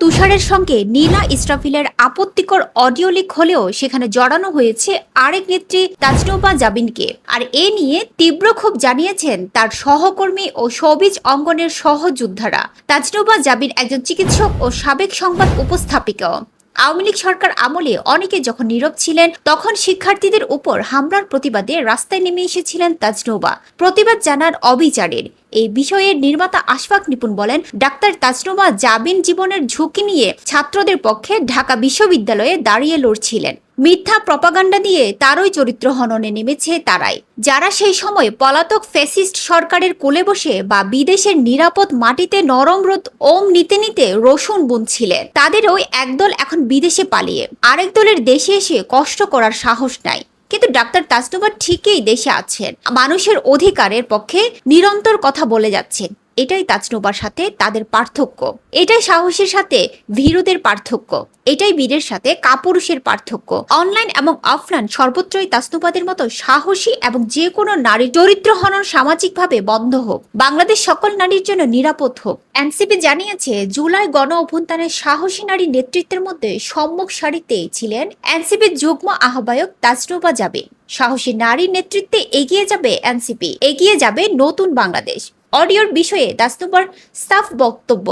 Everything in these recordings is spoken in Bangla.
তুষারের সঙ্গে নীলা ইসরাফিলের আপত্তিকর অডিও লিক হলেও সেখানে জড়ানো হয়েছে আরেক নেত্রী তাজনুবা জাবিনকে। আর এ নিয়ে তীব্র ক্ষোভ জানিয়েছেন তার সহকর্মী ও শোবিজ অঙ্গনের সহযোদ্ধারা। তাজনুবা জাবিন একজন চিকিৎসক ও সাবেক সংবাদ উপস্থাপিকাও। আওয়ামী লীগ সরকার আমলে অনেকে যখন নীরব ছিলেন, তখন শিক্ষার্থীদের উপর হামলার প্রতিবাদে রাস্তায় নেমে এসেছিলেন তাজনুবা, প্রতিবাদ জানান অবিচারের। এই বিষয়ে নির্মাতা আশফাক নিপুণ বলেন, ডাক্তার তাজনুবা জাবিন জীবনের ঝুঁকি নিয়ে ছাত্রদের পক্ষে ঢাকা বিশ্ববিদ্যালয়ে দাঁড়িয়ে লড়ছিলেন। মিথ্যা প্রপাগান্ডা দিয়ে তারই চরিত্র হননে নেমেছে তারাই, যারা সেই সময় পলাতক ফ্যাসিস্ট সরকারের কোলে বসে বা বিদেশের নিরাপদ মাটিতে নরম রোদ ওম নিতে নিতে রসুন বুনছিলেন। তাদেরও একদল এখন বিদেশে পালিয়ে আরেক দলের দেশে এসে কষ্ট করার সাহস নাই। কিন্তু ডাক্তার তাজনুবা ঠিকই দেশে আছেন, মানুষের অধিকারের পক্ষে নিরন্তর কথা বলে যাচ্ছেন। এটাই তাজনুবার সাথে তাদের পার্থক্য, এটাই সাহসের সাথে ভীরুদের পার্থক্য, এটাই বীরের সাথে কাপুরুষের পার্থক্য। অনলাইন এবং অফলাইন সর্বত্রই তাজনুবাদের মতো সাহসী এবং যে কোনো নারীর চরিত্র হনন সামাজিকভাবে বন্ধ হোক, বাংলাদেশ সকল নারীর জন্য নিরাপদ হোক। এনসিপি জানিয়েছে, জুলাই গণ অভ্যুত্থানের সাহসী নারী নেতৃত্বের মধ্যে সম্মুখ সারিতে ছিলেন এনসিপির যুগ্ম আহ্বায়ক তাজনুবা জাবিন। সাহসী নারীর নেতৃত্বে এগিয়ে যাবে এনসিপি, এগিয়ে যাবে নতুন বাংলাদেশ। অডিওর বিষয়ে তাজনুবার সাফ বক্তব্য,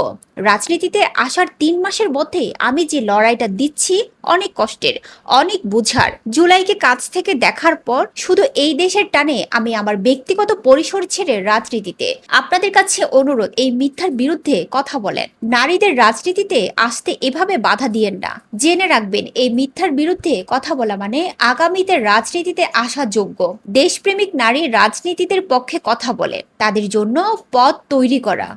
রাজনীতিতে আসার 3 মাসের মধ্যে আমি যে লড়াইটা দিচ্ছি অনেক কষ্টের, অনেক বুঝার। জুলাইকে কাছ থেকে দেখার পর শুধু এই দেশের টানে আমি আমার ব্যক্তিগত পরিসর ছেড়ে রাজনীতিতে। আপনাদের কাছে অনুরোধ, এই মিথ্যার বিরুদ্ধে কথা বলেন, নারীদের রাজনীতিতে আসতে এভাবে বাধা দিয়েন না। জেনে রাখবেন, এই মিথ্যার বিরুদ্ধে কথা বলা মানে আগামীতে রাজনীতিতে আসা যোগ্য দেশপ্রেমিক নারী রাজনীতিদের পক্ষে কথা বলে তাদের জন্য পথ তৈরি করা।